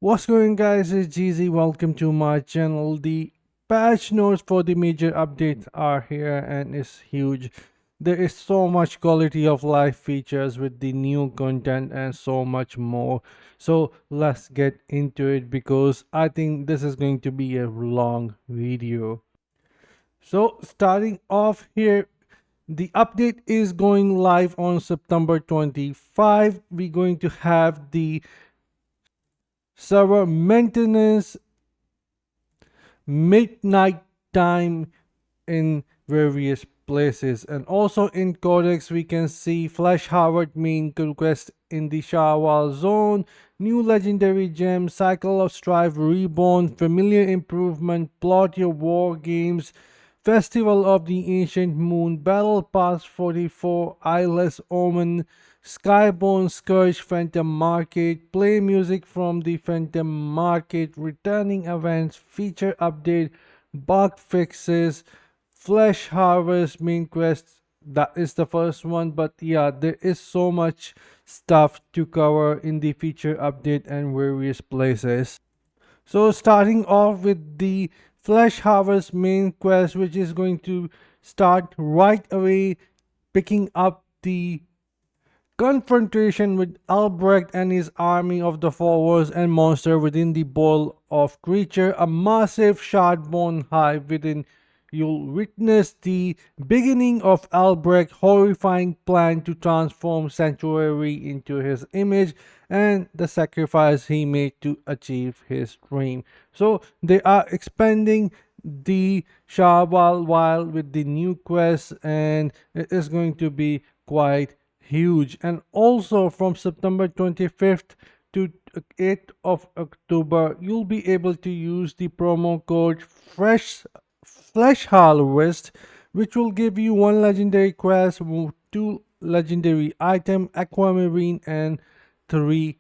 What's going guys, it's GZ. Welcome to my channel. The patch notes for the major updates are here and it's huge. There is so much quality of life features with the new content and so much more. So let's get into it because I think this is going to be a long video. So starting off here, the update is going live on September 25. We're going to have the server maintenance midnight time in various places, and also in Codex we can see Flesh Howard main conquest in the Shawal zone, new legendary gem, cycle of strife, reborn, familiar improvement, plot your war games, festival of the ancient moon, battle pass 44, eyeless omen, Skyborn, Scourge, Phantom Market, play music from the Phantom Market, returning events, feature update, bug fixes, Flesh Harvest main quest. That is the first one, but yeah, there is so much stuff to cover in the feature update and various places. So starting off with the Flesh Harvest main quest, which is going to start right away, picking up the confrontation with Albrecht and his army of the followers and monster within the ball of creature, a massive shardborn hive within. You'll witness the beginning of Albrecht's horrifying plan to transform Sanctuary into his image and the sacrifice he made to achieve his dream. So they are expanding the Shawal while with the new quest, and it is going to be quite huge. And also from September 25th to 8th of October, you'll be able to use the promo code Flesh Harvest, which will give you one legendary quest, two legendary item, aquamarine, and three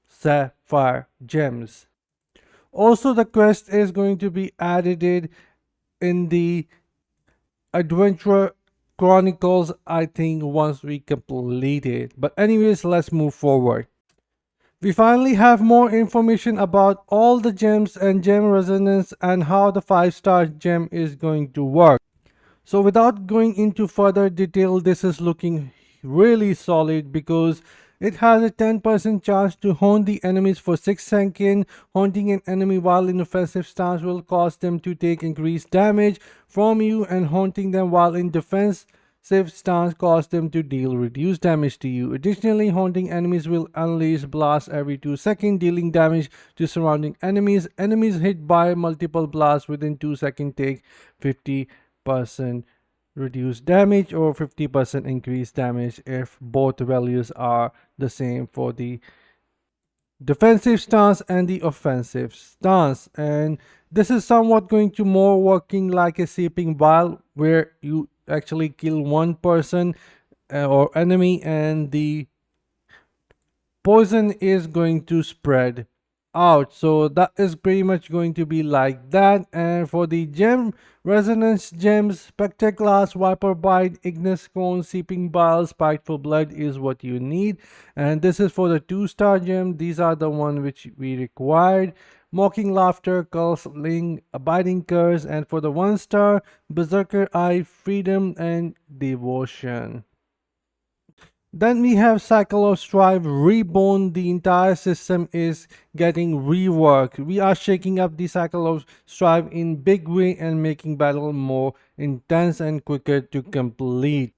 sapphire gems. Also, the quest is going to be added in the Adventure Chronicles, I think, once we complete it. But anyways, let's move forward. We finally have more information about all the gems and gem resonance and how the 5-star gem is going to work. So without going into further detail, this is looking really solid because it has a 10% chance to haunt the enemies for 6 seconds. Haunting an enemy while in offensive stance will cause them to take increased damage from you, and haunting them while in defensive stance cause them to deal reduced damage to you. Additionally, haunting enemies will unleash blasts every 2 seconds, dealing damage to surrounding enemies. Enemies hit by multiple blasts within 2 seconds take 50% reduced damage or 50% increased damage if both values are the same for the defensive stance and the offensive stance. And this is somewhat going to more working like a seeping vial, where you actually kill one person or enemy and the poison is going to spread out. So that is pretty much going to be like that. And for the gem resonance gems, Spectacles, Viper Bite, Ignis Cone, Seeping Bile, Spiteful Blood is what you need. And this is for the 2-star gem. These are the one which we required. Mocking Laughter, Cursing, Abiding Curse, and for the 1-star, Berserker Eye, Freedom, and Devotion. Then we have Cycle of Strife Reborn. The entire system is getting reworked. We are shaking up the Cycle of Strife in big way and making battle more intense and quicker to complete.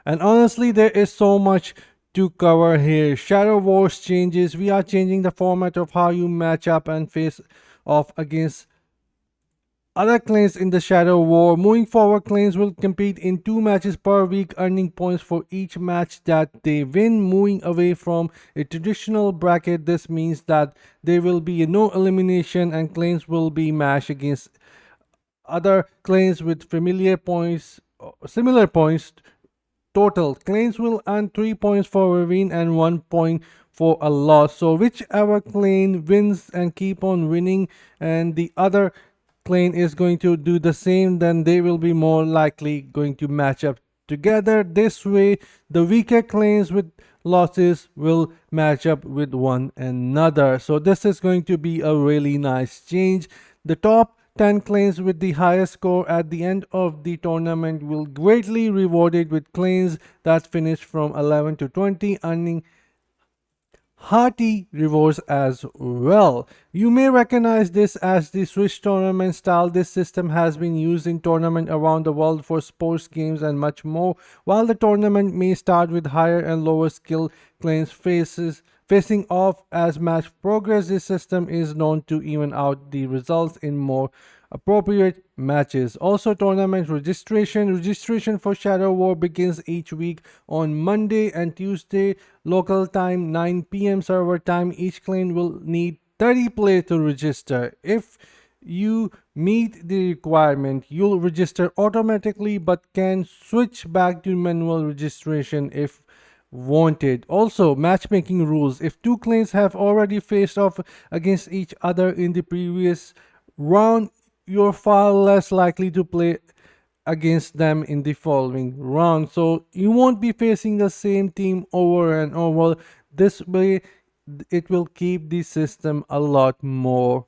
And honestly, there is so much to cover here. Shadow Wars changes. We are changing the format of how you match up and face off against other clans in the Shadow War. Moving forward, clans will compete in 2 matches per week, earning points for each match that they win. Moving away from a traditional bracket, this means that there will be no elimination and clans will be matched against other clans with familiar points, similar points total. Clans will earn 3 points for a win and 1 point for a loss. So whichever clan wins and keep on winning, and the other clan is going to do the same, then they will be more likely going to match up together. This way, the weaker clans with losses will match up with one another. So this is going to be a really nice change. The top 10 clans with the highest score at the end of the tournament will greatly rewarded with clans that finish from 11 to 20, earning hearty rewards as well. You may recognize this as the Swiss tournament style. This system has been used in tournaments around the world for sports games and much more. While the tournament may start with higher and lower skill clans facing off as match progress, this system is known to even out the results in more appropriate matches. Also, tournament registration for Shadow War begins each week on Monday and Tuesday local time 9 p.m. server time. Each clan will need 30 players to register. If you meet the requirement, you'll register automatically but can switch back to manual registration if wanted. Also, matchmaking rules: if two clans have already faced off against each other in the previous round, you're far less likely to play against them in the following round. So you won't be facing the same team over and over. This way, it will keep the system a lot more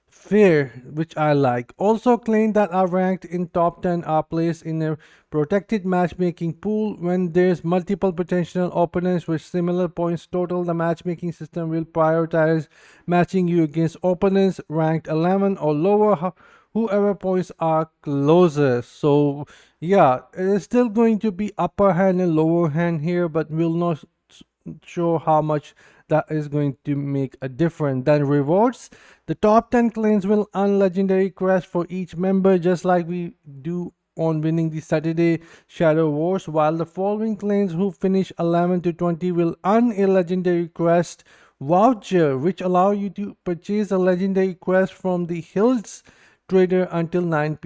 fair, which I like. Also, claims that are ranked in top 10 are placed in a protected matchmaking pool. When there's multiple potential opponents with similar points total, the matchmaking system will prioritize matching you against opponents ranked 11 or lower, whoever points are closest. So yeah, it is still going to be upper hand and lower hand here, but we'll not show how much that is going to make a difference. Then rewards: the top 10 clans will earn legendary crest for each member, just like we do on winning the Saturday Shadow Wars, while the following clans who finish 11 to 20 will earn a legendary crest voucher, which allow you to purchase a legendary quest from the Hills trader until 9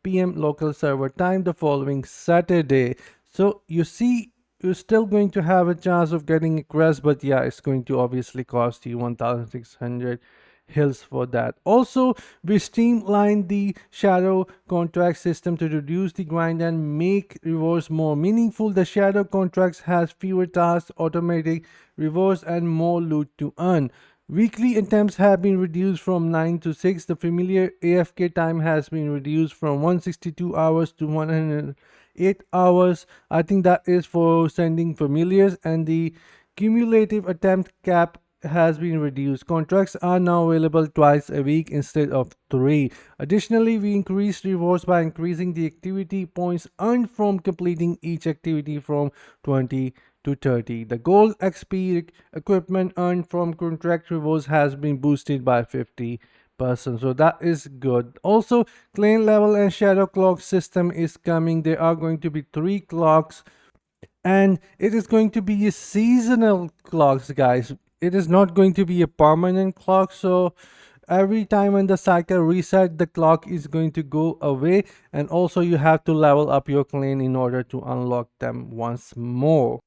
p.m. local server time the following Saturday. So you see, you're still going to have a chance of getting a crest, but yeah, it's going to obviously cost you 1600 hills for that. Also, we streamlined the shadow contract system to reduce the grind and make rewards more meaningful. The shadow contracts has fewer tasks, automatic rewards, and more loot to earn. Weekly attempts have been reduced from 9 to 6. The familiar AFK time has been reduced from 162 hours to 108 hours. I think that is for sending familiars, and the cumulative attempt cap has been reduced. Contracts are now available twice a week instead of 3. Additionally, we increased rewards by increasing the activity points earned from completing each activity from 20 to 30. The gold XP equipment earned from contract rewards has been boosted by 50%. So that is good. Also, clan level and shadow clock system is coming. There are going to be 3 clocks, and it is going to be a seasonal clocks, guys. It is not going to be a permanent clock. So every time when the cycle reset, the clock is going to go away, and also you have to level up your clan in order to unlock them once more.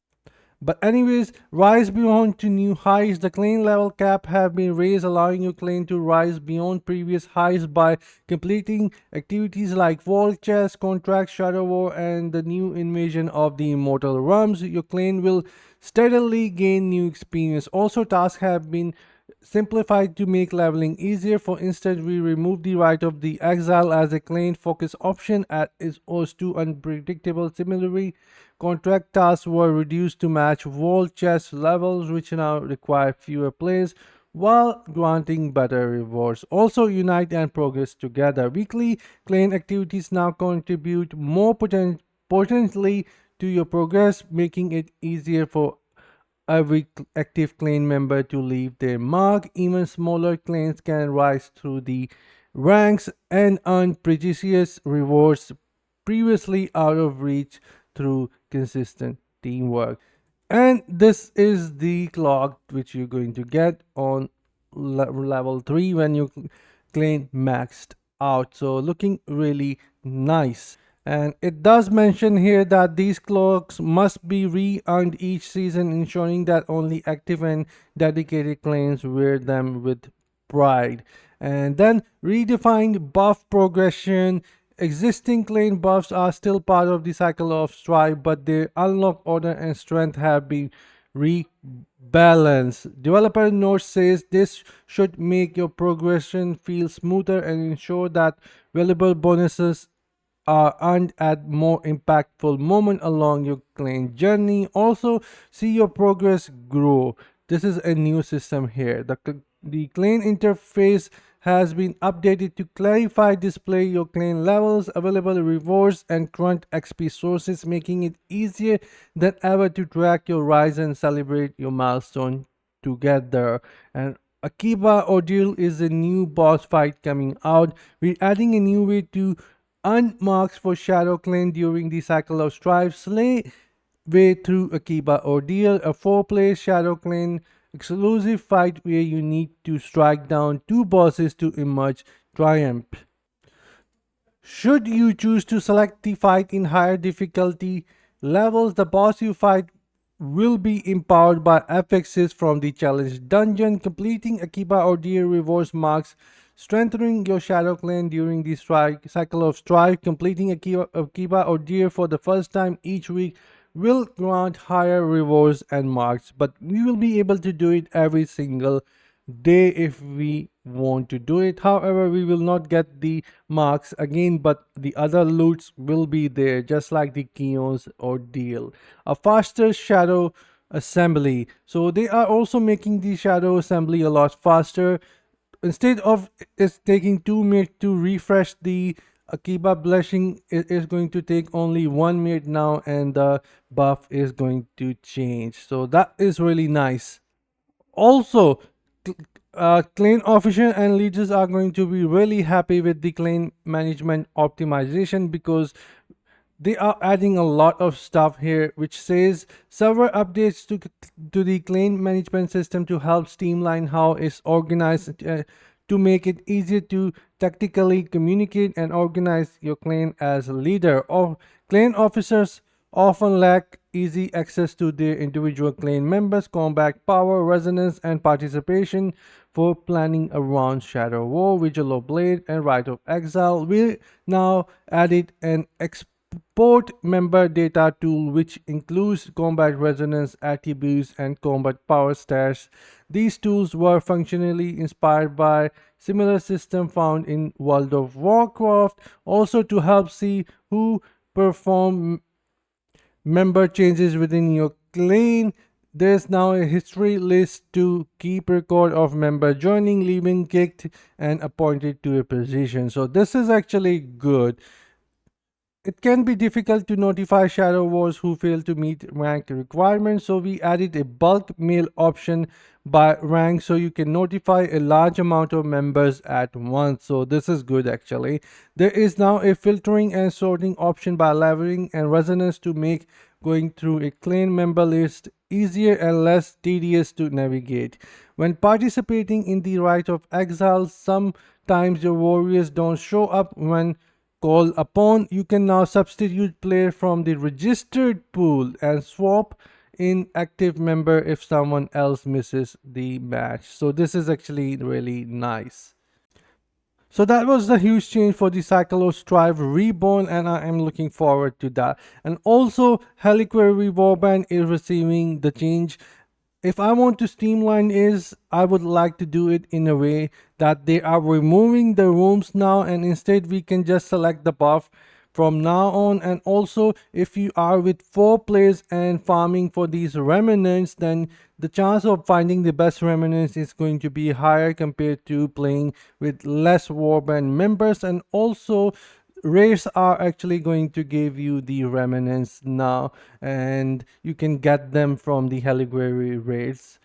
But anyways, rise beyond to new highs. The clan level cap have been raised, allowing your clan to rise beyond previous highs by completing activities like Wall Chest, Contract, Shadow War, and the new invasion of the Immortal Realms. Your clan will steadily gain new experience. Also, tasks have been simplified to make leveling easier. For instance, we removed the right of the exile as a clan focus option as it was too unpredictable. Similarly, contract tasks were reduced to match wall chest levels, which now require fewer players while granting better rewards. Also, unite and progress together. Weekly clan activities now contribute more potentially to your progress, making it easier for every active clan member to leave their mark. Even smaller clans can rise through the ranks and earn precious rewards previously out of reach through consistent teamwork. And this is the clock which you're going to get on level 3 when you clan maxed out. So looking really nice. And it does mention here that these clocks must be re-earned each season, ensuring that only active and dedicated clans wear them with pride. And then redefined buff progression existing clan buffs are still part of the cycle of Strife, but their unlock order and strength have been rebalanced. Developer note says this should make your progression feel smoother and ensure that valuable bonuses are earned at more impactful moment along your clan journey. Also, see your progress grow. This is a new system here. The clan interface has been updated to clarify display your clan levels, available rewards, and current XP sources, making it easier than ever to track your rise and celebrate your milestone together. And Akiba Ordeal is a new boss fight coming out. We're adding a new way to earn marks for Shadow Clan during the cycle of Strife. Slay way through Akiba Ordeal, a 4-player Shadow Clan exclusive fight where you need to strike down 2 bosses to emerge triumph. Should you choose to select the fight in higher difficulty levels, the boss you fight will be empowered by affixes from the challenge dungeon. Completing Akiba Ordeal rewards marks strengthening your Shadow Clan during the cycle of Strife. Completing Akiba Ordeal for the first time each week will grant higher rewards and marks, but we will be able to do it every single day if we want to do it. However, we will not get the marks again, but the other loots will be there, just like the Chaos Ordeal. A faster shadow assembly, so they are also making the shadow assembly a lot faster. Instead of it's taking 2 minutes to refresh the Akiba blushing, it is going to take only 1 minute now, and the buff is going to change. So that is really nice. Also, clan official and leaders are going to be really happy with the clan management optimization, because they are adding a lot of stuff here, which says server updates to the clan management system to help streamline how it's organized, to make it easier to tactically communicate and organize your clan as a leader. Or clan officers often lack easy access to their individual clan members' combat power, resonance, and participation. For planning around Shadow War, Vigil of Blade, and Rite of Exile, we now added an export member data tool, which includes combat resonance attributes and combat power stats. These tools were functionally inspired by similar system found in World of Warcraft, also to help see who perform member changes within your clan. There's now a history list to keep record of member joining, leaving, kicked, and appointed to a position. So this is actually good. It can be difficult to notify Shadow Wars who fail to meet rank requirements, so we added a bulk mail option by rank, so you can notify a large amount of members at once. So this is good actually. There is now a filtering and sorting option by leveling and resonance to make going through a clan member list easier and less tedious to navigate. When participating in the Rite of Exile, sometimes your warriors don't show up when called upon. You can now substitute player from the registered pool and swap in active member if someone else misses the match. So this is actually really nice. So that was the huge change for the Cycle of Strife Reborn, and I am looking forward to that. And also, Heliquary Warband is receiving the change. If I want to streamline is, I would like to do it in a way that they are removing the rooms now, and instead we can just select the buff from now on. And also, if you are with 4 players and farming for these remnants, then the chance of finding the best remnants is going to be higher compared to playing with less warband members. And also, rares are actually going to give you the remnants now, and you can get them from the Heliquary rares.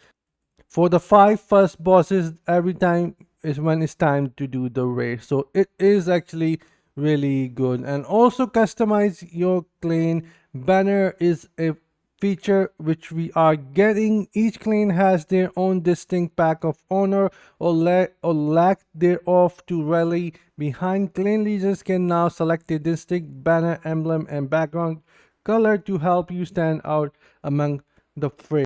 For the 5 first bosses, every time is when it's time to do the raid. So it is actually really good. And also, customize your clan banner is a feature which we are getting. Each clan has their own distinct pack of honor or lack thereof to rally behind. Clan leaders can now select a distinct banner emblem and background color to help you stand out among the fray.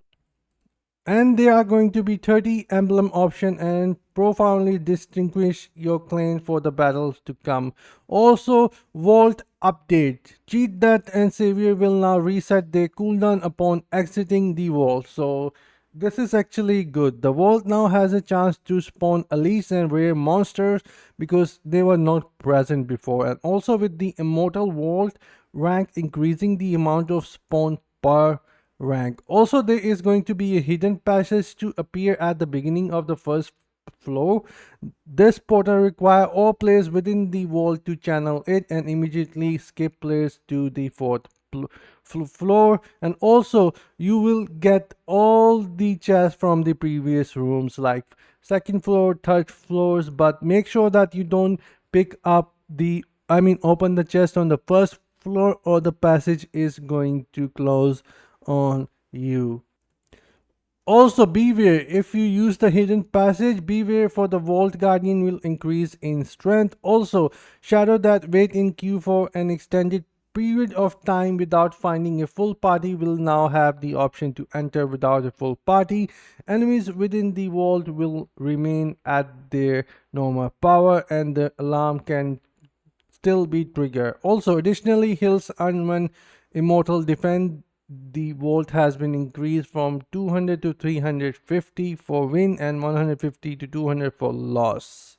and there are going to be 30 emblem option and profoundly distinguish your clan for the battles to come. Also, vault update. Cheat Death and Savior will now reset their cooldown upon exiting the vault. So this is actually good. The vault now has a chance to spawn elites and rare monsters because they were not present before. And also with the Immortal Vault rank increasing the amount of spawn per rank. Also, there is going to be a hidden passage to appear at the beginning of the first floor. This portal require all players within the vault to channel it and immediately skip players to the fourth floor. And also, you will get all the chests from the previous rooms like second floor, third floors, but make sure that you don't pick up the open the chest on the first floor or the passage is going to close on you. Also, beware if you use the hidden passage, beware for the Vault Guardian will increase in strength. Also, shadow that wait in queue for an extended period of time without finding a full party will now have the option to enter without a full party. Enemies within the vault will remain at their normal power and the alarm can still be triggered. Also, additionally, Hills Unwin Immortal Defend the vault has been increased from 200 to 350 for win and 150 to 200 for loss.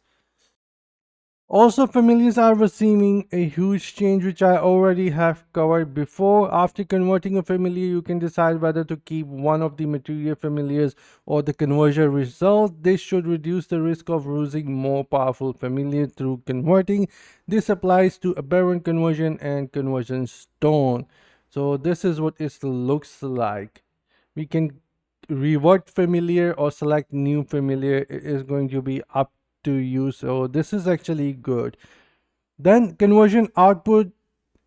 Also, familiars are receiving a huge change which I already have covered before. After converting a familiar, you can decide whether to keep one of the material familiars or the conversion result. This should reduce the risk of losing more powerful familiar through converting. This applies to aberrant conversion and conversion stone. So this is what it looks like. We can revert familiar or select new familiar. It is going to be up to you, so this is actually good. Then conversion output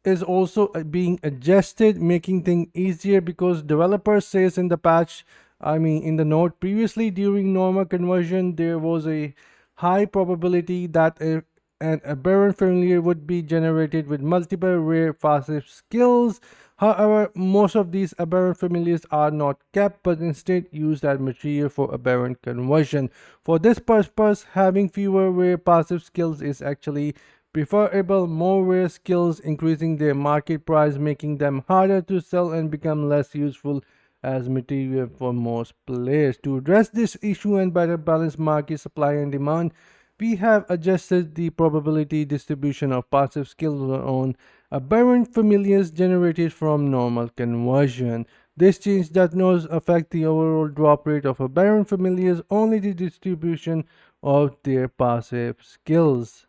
is also being adjusted, making things easier because developer says in the patch, in the note, previously during normal conversion there was a high probability that an aberrant familiar would be generated with multiple rare passive skills. However, most of these aberrant familiars are not kept but instead used as material for aberrant conversion. For this purpose, having fewer rare passive skills is actually preferable. More rare skills increasing their market price, making them harder to sell and become less useful as material for most players. To address this issue and better balance market supply and demand, we have adjusted the probability distribution of passive skills on aberrant familiars generated from normal conversion. This change does not affect the overall drop rate of aberrant familiars, only the distribution of their passive skills.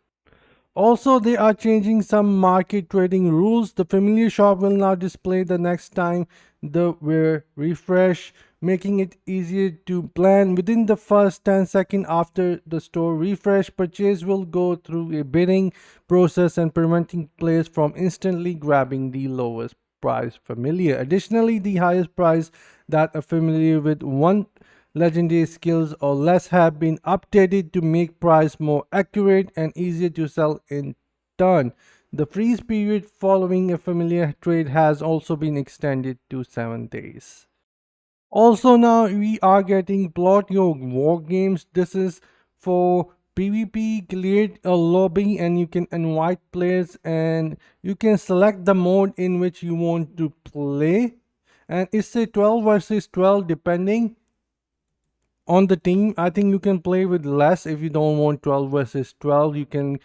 Also, they are changing some market trading rules. The familiar shop will now display the next time the wear refresh, making it easier to plan. Within the first 10 seconds after the store refresh, purchase will go through a bidding process and preventing players from instantly grabbing the lowest price familiar. Additionally, the highest price that a familiar with one legendary skills or less have been updated to make price more accurate and easier to sell in turn. The freeze period following a familiar trade has also been extended to 7 days. Also, now we are getting plot your war games. This is for PvP. Create a lobby and you can invite players and you can select the mode in which you want to play. And it's a 12 versus 12 depending on the team. I think you can play with less if you don't want 12 versus 12. You can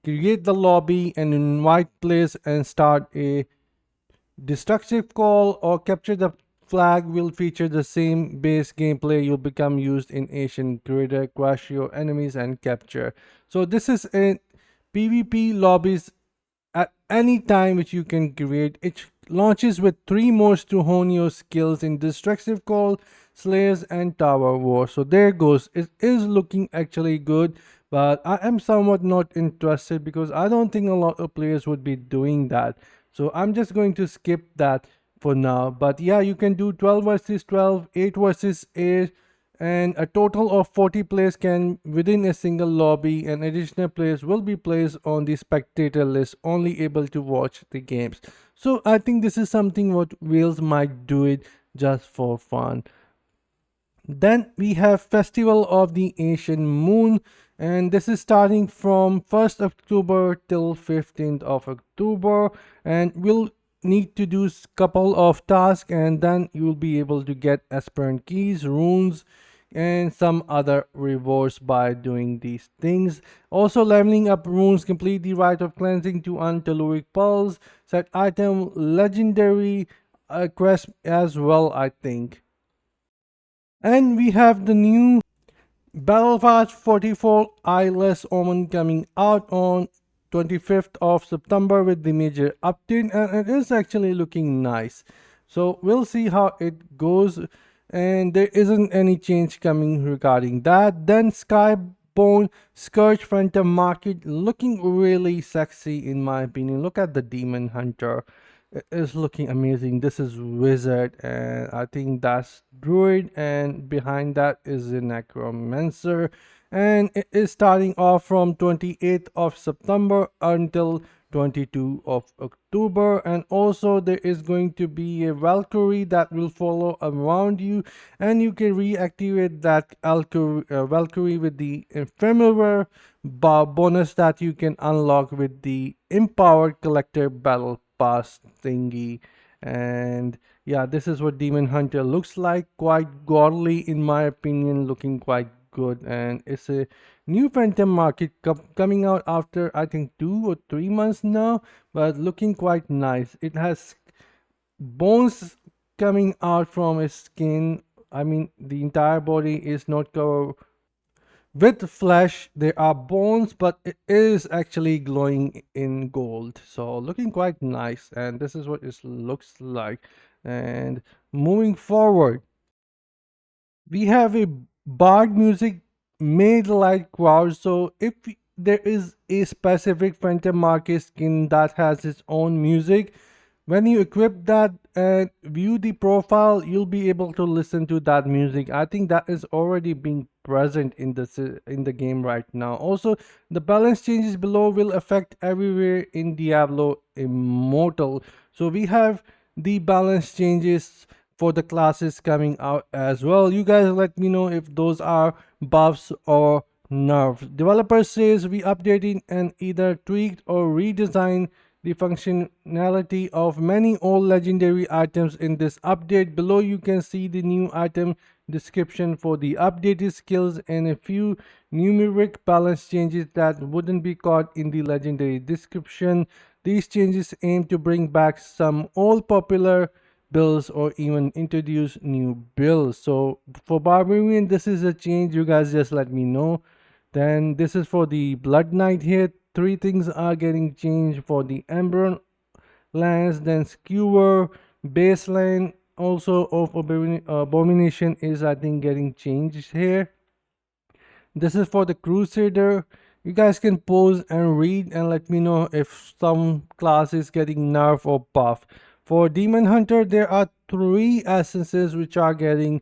create the lobby and invite players and start a destructive call or capture the flag will feature the same base gameplay. You'll become used in Asian creator, crush your enemies and capture. So this is a PvP lobbies at any time which you can create. It launches with 3 modes to hone your skills in destructive call, slayers and tower war. So there goes. It is looking actually good, but I am somewhat not interested because I don't think a lot of players would be doing that. So I'm just going to skip that for now. But yeah, you can do 12 versus 12, 8 versus 8, and a total of 40 players can within a single lobby, and additional players will be placed on the spectator list, only able to watch the games. So I think this is something what Wales might do it just for fun. Then we have Festival of the Ancient Moon, and this is starting from 1st October till 15th of October, and we'll need to do couple of tasks, and then you'll be able to get aspirant keys, runes, and some other rewards by doing these things. Also, leveling up runes, complete the rite of cleansing to earn telluric pulse, set item legendary quest as well, I think. And we have the new Battlefast 44 Eyeless Omen coming out on 25th of September with the major update, and it is actually looking nice. So we'll see how it goes, and there isn't any change coming regarding that. Then Skyborn Scourge Phantom Market looking really sexy in my opinion. Look at the Demon Hunter. It is looking amazing. This is Wizard, and I think that's Druid, and behind that is the Necromancer. And it is starting off from 28th of September until 22 of October. And also there is going to be a Valkyrie that will follow around you, and you can reactivate that Valkyrie with the ephemeral bonus that you can unlock with the Empowered Collector Battle Pass thingy. And yeah, this is what Demon Hunter looks like. Quite godly in my opinion, looking quite good. And it's a new Phantom Market coming out after I think 2 or 3 months now, but looking quite nice. It has bones coming out from its skin. I mean, the entire body is not covered with flesh. There are bones, but it is actually glowing in gold, so looking quite nice. And this is what it looks like. And moving forward, we have a bard music made like crowd. So if there is a specific Phantom Market skin that has its own music, when you equip that and view the profile, you'll be able to listen to that music. I think that is already being present in the game right now. Also, the balance changes below will affect everywhere in Diablo Immortal. So we have the balance changes for the classes coming out as well. You guys let me know if those are buffs or nerfs. Developer says we updated and either tweaked or redesigned the functionality of many old legendary items in this update. Below you can see the new item description for the updated skills and a few numeric balance changes that wouldn't be caught in the legendary description. These changes aim to bring back some old popular builds or even introduce new builds. So for Barbarian, this is a change. You guys just let me know. Then this is for the Blood Knight here. Three things are getting changed for the Ember lands. Then Skewer, Baseline also of Abomination is I think getting changed here. This is for the Crusader. You guys can pause and read and let me know if some class is getting nerf or buff. For Demon Hunter, there are three essences which are getting,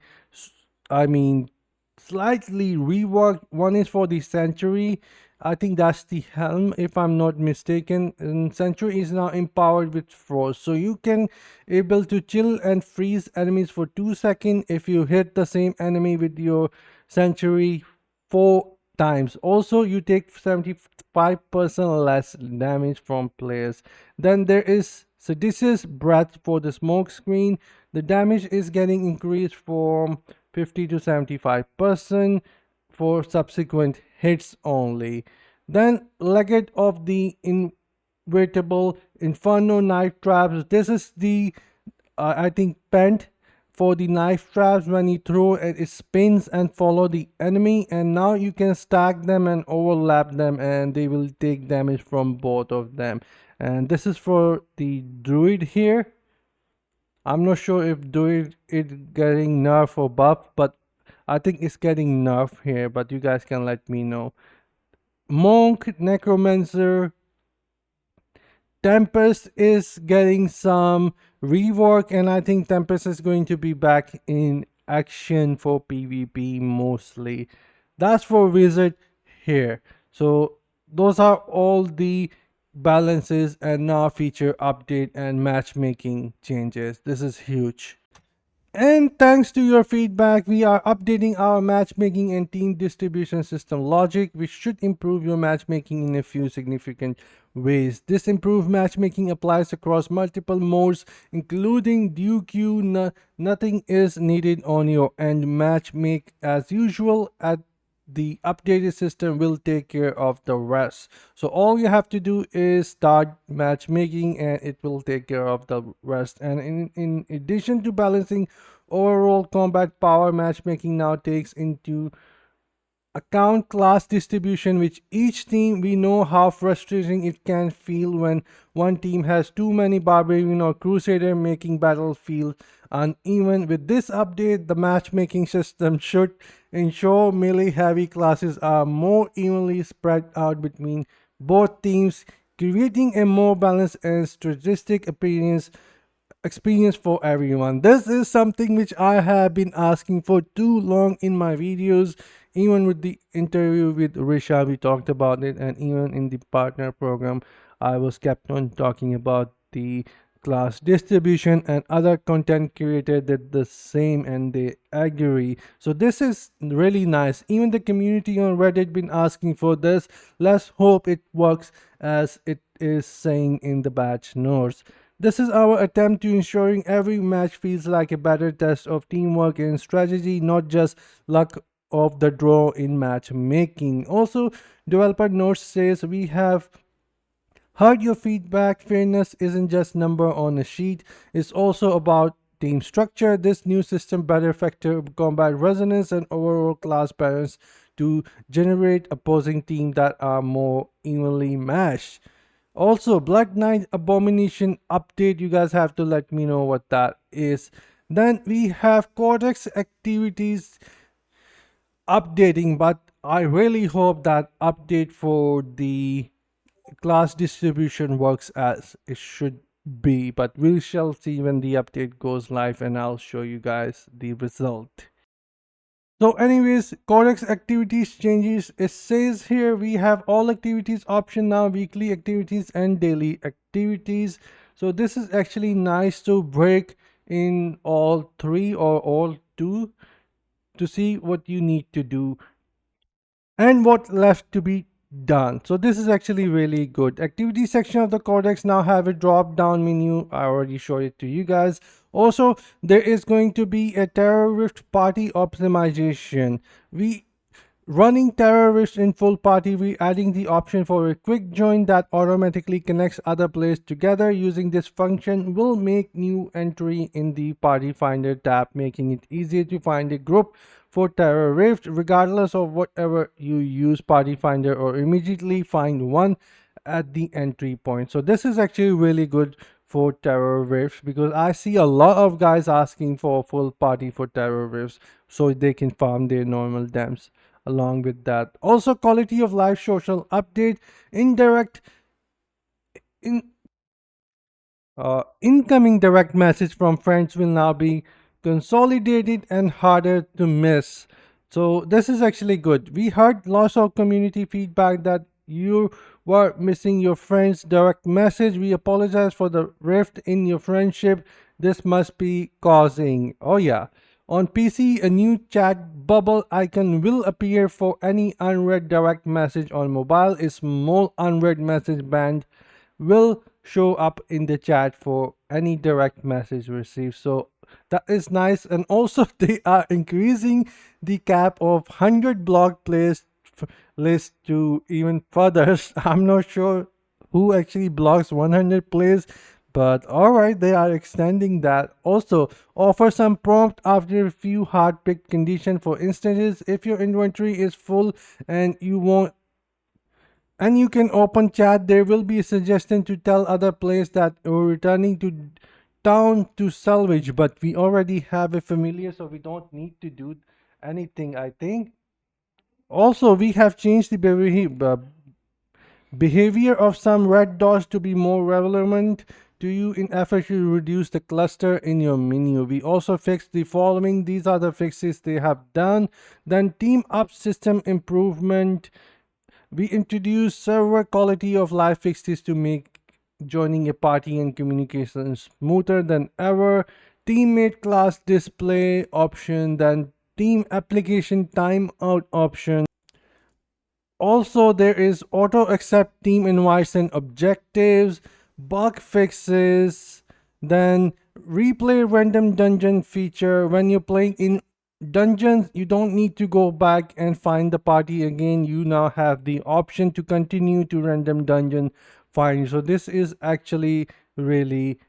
I mean, slightly reworked. One is for the Sanctuary. I think that's the helm if I'm not mistaken. And Sanctuary is now empowered with frost, so you can able to chill and freeze enemies for 2 seconds if you hit the same enemy with your Sanctuary 4 times. Also, you take 75% less damage from players. Then there is Seditious Breath for the smoke screen. The damage is getting increased from 50 to 75% for subsequent hits only. Then Legate of the Inevitable Inferno Knife Traps. This is the I think pent for the knife traps. When you throw it, it spins and follow the enemy, and now you can stack them and overlap them and they will take damage from both of them. And this is for the druid here. I'm not sure if druid is getting nerf or buff, but I think it's getting nerf here, but you guys can let me know. Monk, Necromancer, Tempest is getting some rework, and I think Tempest is going to be back in action for PvP mostly. That's for Wizard here. So those are all the balances and now feature update and matchmaking changes. This is huge. And thanks to your feedback, we are updating our matchmaking and team distribution system logic, which should improve your matchmaking in a few significant ways. This improved matchmaking applies across multiple modes, including duo queue. Nothing is needed on your end. Matchmake as usual. At the updated system will take care of the rest. So all you have to do is start matchmaking and it will take care of the rest. And in addition to balancing overall combat power, matchmaking now takes into account class distribution, which each team, we know how frustrating it can feel when one team has too many barbarian or crusader, making battlefield uneven. With this update, the matchmaking system should ensure melee heavy classes are more evenly spread out between both teams, creating a more balanced and strategic experience for everyone. This is something which I have been asking for too long in my videos. Even with the interview with Risha, we talked about it, and even in the partner program, I was kept on talking about the class distribution, and other content creator did the same and they agree. So this is really nice. Even the community on Reddit been asking for this. Let's hope it works as it is saying in the batch notes. This is our attempt to ensuring every match feels like a better test of teamwork and strategy, not just luck of the draw in matchmaking. Also, developer notes says we have heard your feedback. Fairness isn't just number on a sheet, it's also about team structure. This new system better factor combat resonance and overall class balance to generate opposing team that are more evenly matched. Also, Black Knight Abomination update, you guys have to let me know what that is. Then we have Codex activities updating, but I really hope that update for the class distribution works as it should be. But we shall see when the update goes live and I'll show you guys the result. So anyways, Codex activities changes. It says here we have all activities option now, weekly activities and daily activities. So this is actually nice to break in all three or all two to see what you need to do and what left to be done. So this is actually really good. Activity section of the Codex now have a drop down menu. I already showed it to you guys. Also, there is going to be a terrorist party optimization. We running terrorists in full party, we adding the option for a quick join that automatically connects other players together. Using this function will make new entry in the party finder tab, making it easier to find a group for terror rift regardless of whatever you use party finder, or immediately find one at the entry point. So this is actually really good for terror rifts, because I see a lot of guys asking for full party for terror rifts so they can farm their normal dams. Along with that, also quality of life social update, indirect in incoming direct message from friends will now be consolidated and harder to miss. So this is actually good. We heard lots of community feedback that you were missing your friend's direct message. We apologize for the rift in your friendship this must be causing. Oh yeah. On PC, a new chat bubble icon will appear for any unread direct message. On mobile, a small unread message band will show up in the chat for any direct message received. So that is nice. And also they are increasing the cap of 100 blog plays list to even further. I'm not sure who actually blocks 100 plays, but alright, they are extending that. Also, offer some prompt after a few hard picked conditions. For instances, if your inventory is full and you can open chat, there will be a suggestion to tell other players that you're returning to town to salvage, but we already have a familiar, so we don't need to do anything, I think. Also, we have changed the behavior of some red dots to be more relevant to you in effort to reduce the cluster in your menu. We also fixed the following. These are the fixes they have done. Then Teamup system improvement. We introduced server quality of life fixes to make joining a party and communication smoother than ever. teammate class display option, then team application timeout option. Also, there is auto accept team invites and objectives, bug fixes, then replay random dungeon feature. When you're playing in dungeons, you don't need to go back and find the party again. You now have the option to continue to random dungeon find. So this is actually really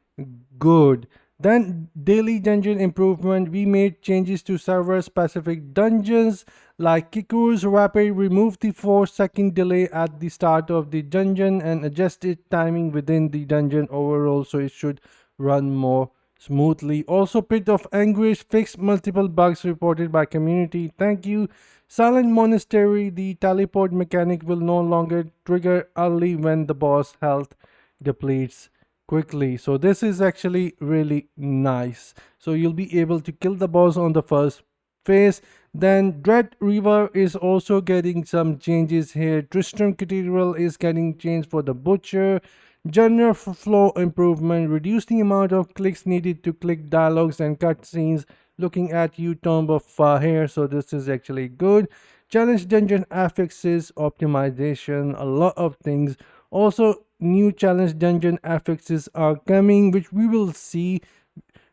good. Then daily dungeon improvement. We made changes to server specific dungeons like Kikuru's Rapid, remove the 4-second delay at the start of the dungeon and adjusted timing within the dungeon overall so it should run more smoothly. Also, Pit of Anguish fixed multiple bugs reported by community. Thank you. Silent Monastery, the teleport mechanic will no longer trigger early when the boss health depletes quickly. So this is actually really nice. So you'll be able to kill the boss on the first phase. Then Dread River is also getting some changes here. Tristram Cathedral is getting changed for the Butcher. Genre flow improvement, reduce the amount of clicks needed to click dialogues and cutscenes. Looking at you, Tomb of here, so this is actually good. Challenge dungeon affixes, optimization, a lot of things. Also, new challenge dungeon affixes are coming, which we will see.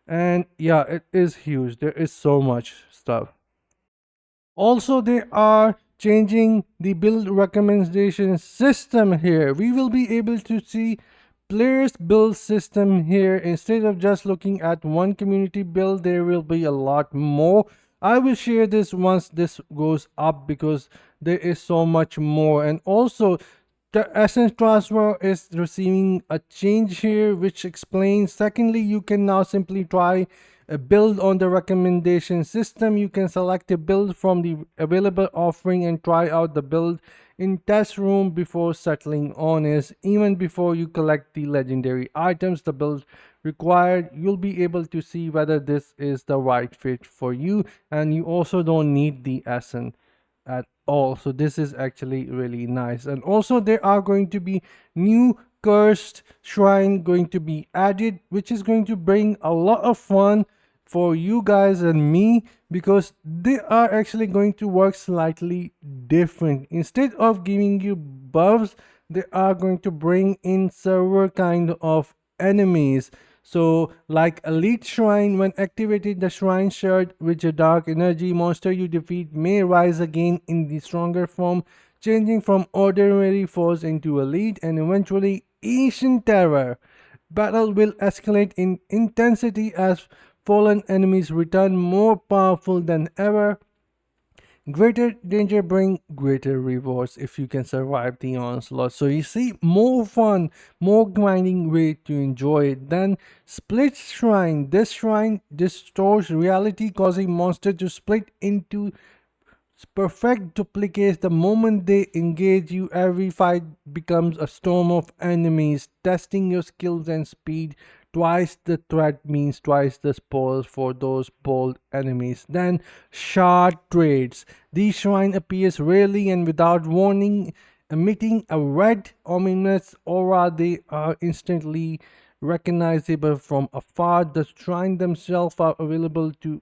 And yeah, it is huge. There is so much stuff. Also, they are changing the build recommendation system here. We will be able to see players build system here. Instead of just looking at one community build, there will be a lot more. I will share this once this goes up because there is so much more. And also, the essence transfer is receiving a change here, which explains. Secondly, you can now simply try a build on the recommendation system. You can select a build from the available offering and try out the build in test room before settling on it. Even before you collect the legendary items, the build required, you'll be able to see whether this is the right fit for you, and you also don't need the essence at all. So this is actually really nice. And also there are going to be new cursed shrine going to be added, which is going to bring a lot of fun for you guys and me, because they are actually going to work slightly different. Instead of giving you buffs, they are going to bring in server kind of enemies. So like Elite Shrine, when activated, the shrine shared with a dark energy monster you defeat may rise again in the stronger form, changing from ordinary foes into elite and eventually ancient terror. Battle will escalate in intensity as fallen enemies return more powerful than ever. Greater danger bring greater rewards if you can survive the onslaught. So you see, more fun, more grinding way to enjoy it. Then Split Shrine. This shrine distorts reality, causing monsters to split into perfect duplicates. The moment they engage you, every fight becomes a storm of enemies, testing your skills and speed. Twice the threat means twice the spoils for those bold enemies. Then Shard Trades. This shrine appears rarely and without warning, emitting a red ominous aura. They are instantly recognizable from afar. The shrine themselves are available to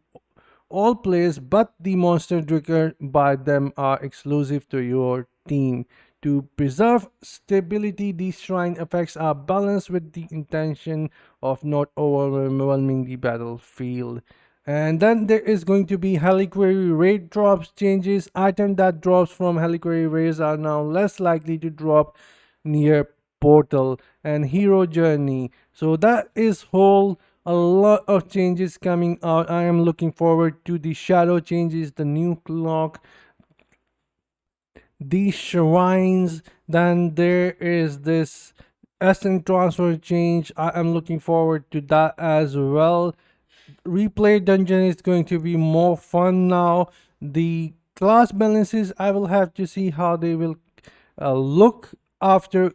all players, but the monster triggered by them are exclusive to your team. To preserve stability, these shrine effects are balanced with the intention of not overwhelming the battlefield. And then there is going to be Heliquary raid drops changes. Items that drops from Heliquary raids are now less likely to drop near portal and hero journey. So that is whole a lot of changes coming out. I am looking forward to the shadow changes, the new clock, these shrines. Then there is this essence transfer change. I am looking forward to that as well. Replay dungeon is going to be more fun now. The class balances, I will have to see how they will look after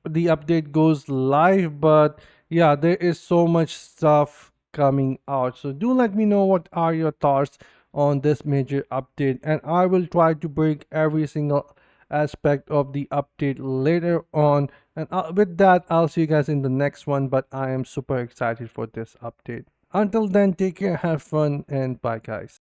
the update goes live, but yeah, there is so much stuff coming out. So do let me know what are your thoughts on this major update, and I will try to break every single aspect of the update later on. And with that, I'll see you guys in the next one, but I am super excited for this update. Until then, take care, have fun, and bye, guys.